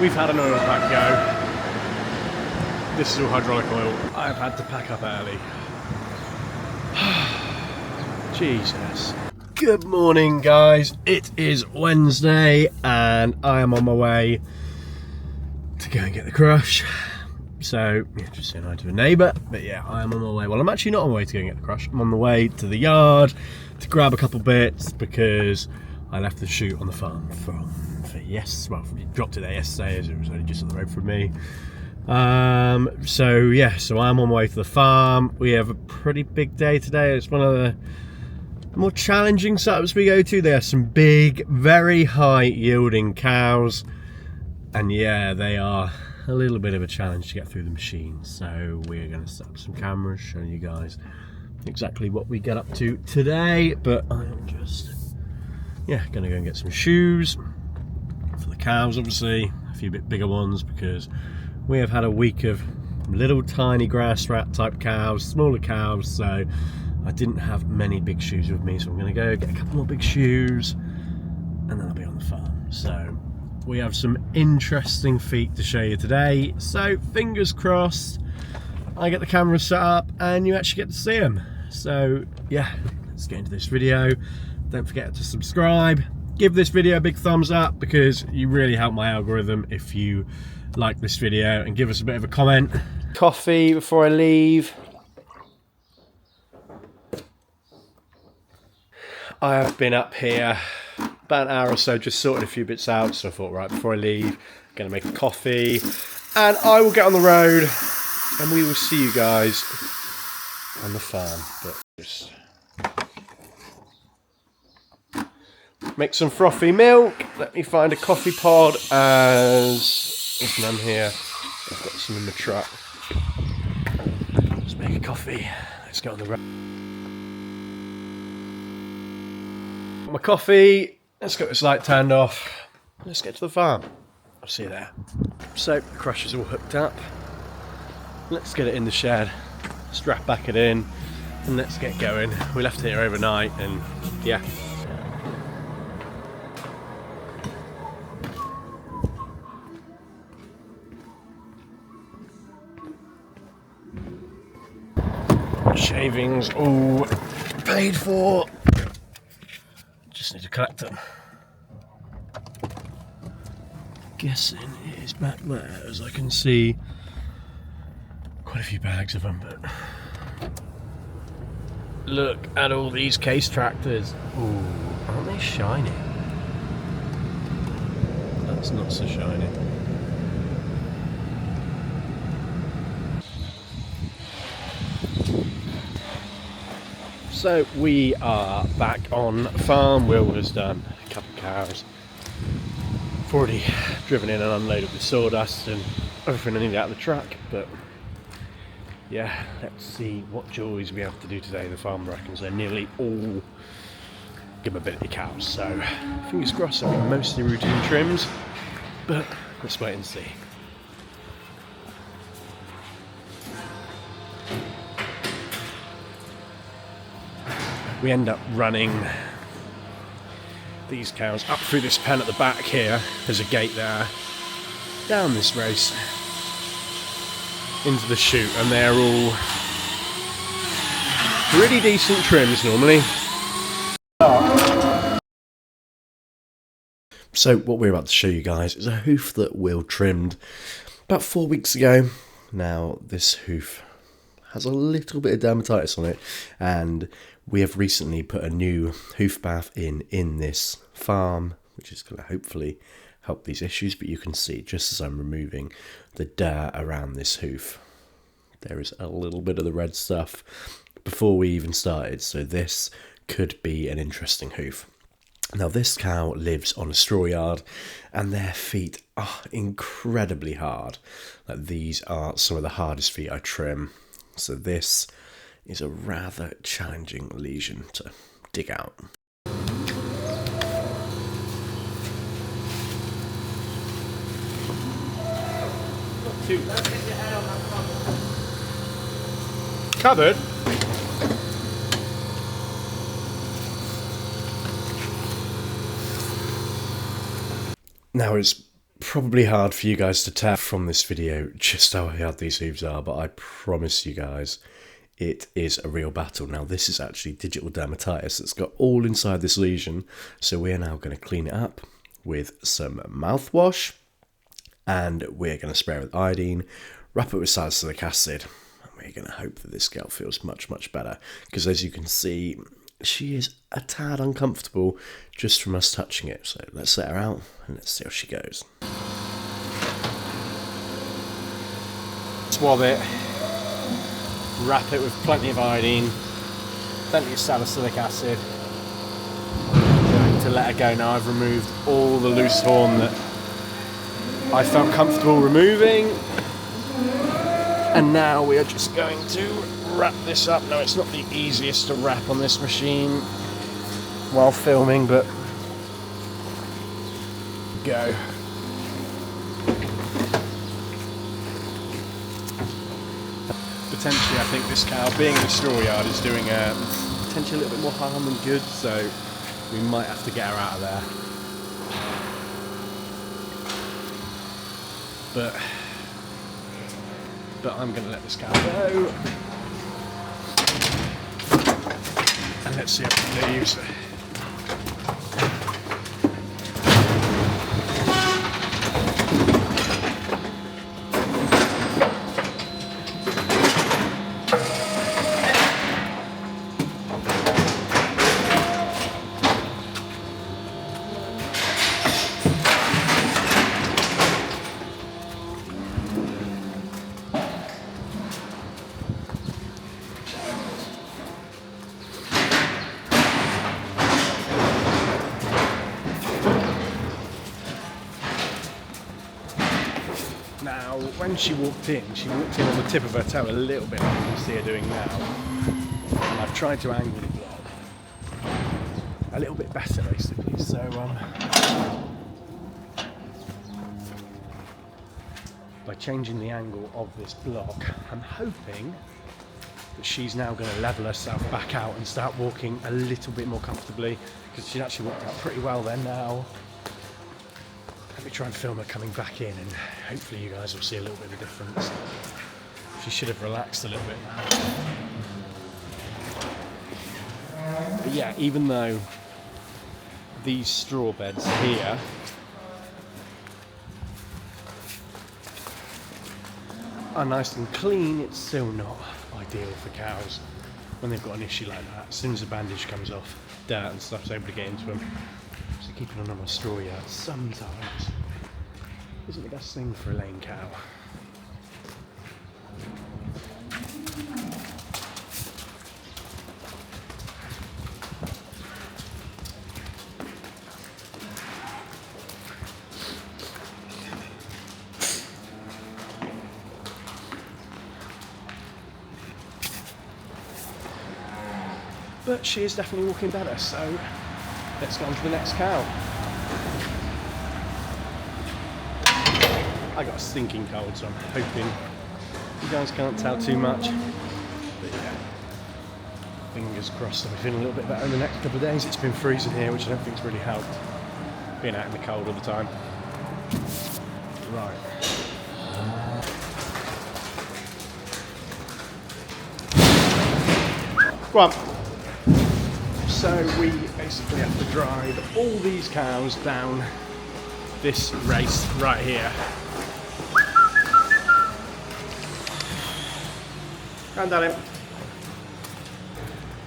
We've had an oil pack go. This is all hydraulic oil. I've had to pack up early. Jesus. Good morning, guys. It is Wednesday and I am on my way to go and get the crush. So, yeah, just saying hi to a neighbour. But yeah, I am on my way. Well, I'm actually not on my way to go and get the crush. I'm on the way to the yard to grab a couple bits because I left the shoot on the farm dropped it there yesterday as it was only just up the road from me. So I'm on my way to the farm. We have a pretty big day today. It's one of the more challenging setups we go to. There are some big, very high yielding cows, and yeah, they are a little bit of a challenge to get through the machine. So we're going to set up some cameras showing you guys exactly what we get up to today. But I am just going to go and get some shoes for the cows, obviously a few bit bigger ones, because we have had a week of little tiny grass rat type cows, smaller cows, so I didn't have many big shoes with me. So I'm going to go get a couple more big shoes and then I'll be on the farm. So we have some interesting feet to show you today, so fingers crossed I get the camera set up and you actually get to see them. So yeah, let's get into this video. Don't forget to subscribe, give this video a big thumbs up because you really help my algorithm if you like this video, and give us a bit of a comment. Coffee before I leave. I have been up here about an hour or so just sorting a few bits out, so I thought, right, before I leave, I'm going to make a coffee and I will get on the road and we will see you guys on the farm. But just make some frothy milk. Let me find a coffee pod, as there's none here. I've got some in the truck. Let's make a coffee. Let's get on the road. My coffee. Let's get this light turned off. Let's get to the farm. I'll see you there. So the crush is all hooked up. Let's get it in the shed. Strap back it in, and let's get going. We left it here overnight, and yeah. Shavings all paid for. Just need to collect them. Guessing it is back there, as I can see quite a few bags of them. But look at all these case tractors. Ooh, aren't they shiny? That's not so shiny. So we are back on farm. Will has done a couple of cows. I've already driven in and unloaded the sawdust and everything I need out of the truck, but yeah, let's see what joys we have to do today. The farm reckons they're nearly all good mobility cows, so fingers crossed they'll be mostly routine trims, but let's wait and see. We end up running these cows up through this pen at the back here. There's a gate there. Down this race into the chute, and they're all pretty decent trims normally. So what we're about to show you guys is a hoof that Will trimmed about 4 weeks ago. Now this hoof has a little bit of dermatitis on it, and we have recently put a new hoof bath in this farm, which is going to hopefully help these issues. But you can see, just as I'm removing the dirt around this hoof, there is a little bit of the red stuff before we even started. So this could be an interesting hoof. Now this cow lives on a straw yard and their feet are incredibly hard. Like, these are some of the hardest feet I trim. So this is a rather challenging lesion to dig out. Cupboard? Now, as Probably hard for you guys to tell from this video just how hard these hooves are, but I promise you guys, it is a real battle. Now, this is actually digital dermatitis that's got all inside this lesion, so we're now going to clean it up with some mouthwash, and we're going to spray it with iodine, wrap it with salicylic acid, and we're going to hope that this girl feels much, much better, because as you can see, she is a tad uncomfortable just from us touching it. So let's let her out and let's see how she goes. Swab it, wrap it with plenty of iodine, plenty of salicylic acid. I'm going to let her go now. I've removed all the loose horn that I felt comfortable removing, and now we are just going to wrap this up. Now, it's not the easiest to wrap on this machine while filming, but go. Potentially, I think this cow, being in a straw yard, is doing potentially a little bit more harm than good, so we might have to get her out of there. But I'm going to let this cow go. And let's see how it leaves. Now, when she walked in on the tip of her toe a little bit, like you can see her doing now. And I've tried to angle the block a little bit better, basically. So, by changing the angle of this block, I'm hoping that she's now going to level herself back out and start walking a little bit more comfortably, because she's actually walked out pretty well there now. Let me try and film her coming back in, and hopefully you guys will see a little bit of a difference. She should have relaxed a little bit now. But yeah, even though these straw beds here are nice and clean, it's still not ideal for cows when they've got an issue like that. As soon as the bandage comes off, dirt and stuff's able to get into them. So keeping on a straw yard sometimes isn't the best thing for a lame cow. But she is definitely walking better, so let's go on to the next cow. I got a stinking cold, so I'm hoping you guys can't tell too much. But yeah, fingers crossed I'll be feeling a little bit better in the next couple of days. It's been freezing here, which I don't think's really helped, being out in the cold all the time. Right. Go on. So we basically have to drive all these cows down this race right here. Round down him.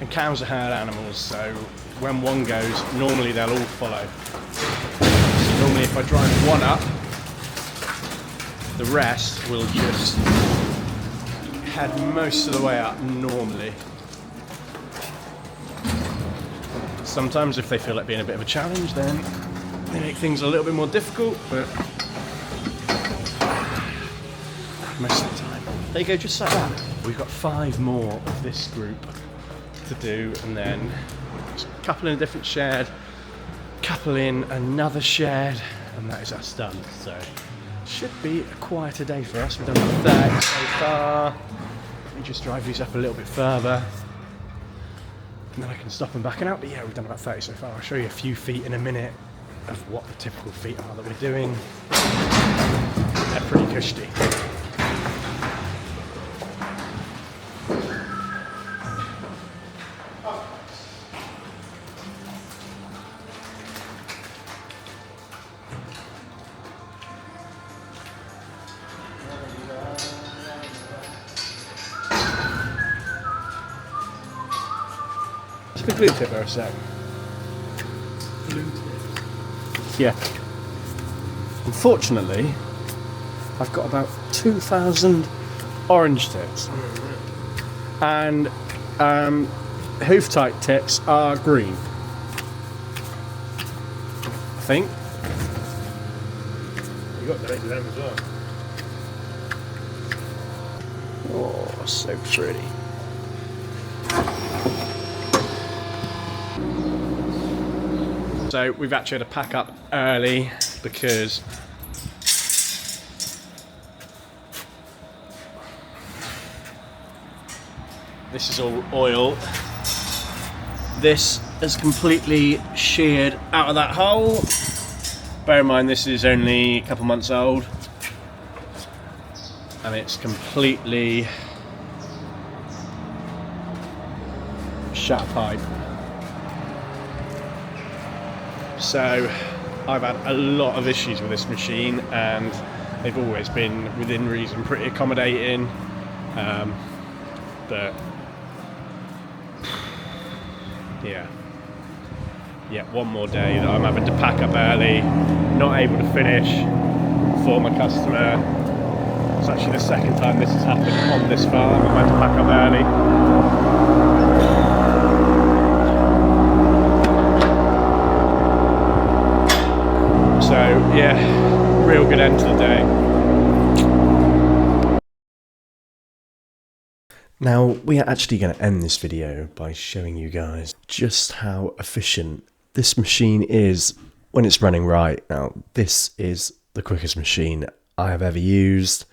And cows are herd animals, so when one goes, normally they'll all follow. So normally if I drive one up, the rest will just head most of the way up normally. Sometimes if they feel like being a bit of a challenge, then they make things a little bit more difficult, but most of the time they go just like that. We've got 5 more of this group to do, and then a couple in a different shed, couple in another shed, and that is us done. So should be a quieter day for us. We've done about 30 so far. Let me just drive these up a little bit further, and then I can stop them backing out. But yeah, we've done about 30 so far. I'll show you a few feet in a minute of what the typical feet are that we're doing. They're pretty cushy. The glue tip there a sec. Glue tip. Yeah. Unfortunately, I've got about 2,000 orange tips. And hoof type tips are green. I think. You got to them as well. Oh, so pretty. So we've actually had to pack up early because this is all oil. This has completely sheared out of that hole. Bear in mind this is only a couple months old and it's completely shut pipe. So I've had a lot of issues with this machine and they've always been within reason pretty accommodating, but yeah, one more day that I'm having to pack up early, not able to finish for my customer. It's actually the second time this has happened on this farm. I've had to pack up early. So yeah, real good end to the day. Now we are actually going to end this video by showing you guys just how efficient this machine is when it's running right. Now this is the quickest machine I have ever used.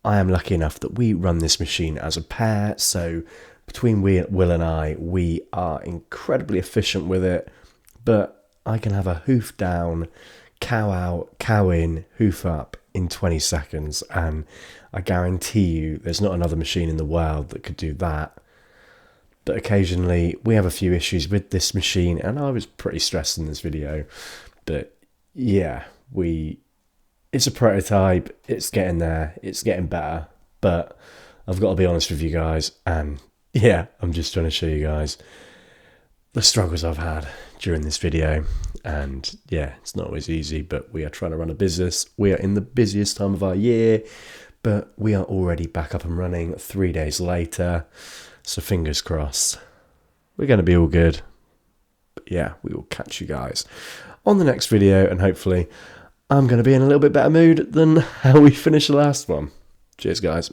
I am lucky enough that we run this machine as a pair, so between Will and I, we are incredibly efficient with it, but I can have a hoof down, cow out, cow in, hoof up in 20 seconds, and I guarantee you there's not another machine in the world that could do that. But occasionally we have a few issues with this machine, and I was pretty stressed in this video, but yeah, it's a prototype, it's getting there, it's getting better, but I've got to be honest with you guys, and yeah, I'm just trying to show you guys the struggles I've had during this video. And yeah, it's not always easy, but we are trying to run a business. We are in the busiest time of our year, but we are already back up and running 3 days later. So fingers crossed, we're going to be all good. But yeah, we will catch you guys on the next video, and hopefully I'm going to be in a little bit better mood than how we finished the last one. Cheers, guys.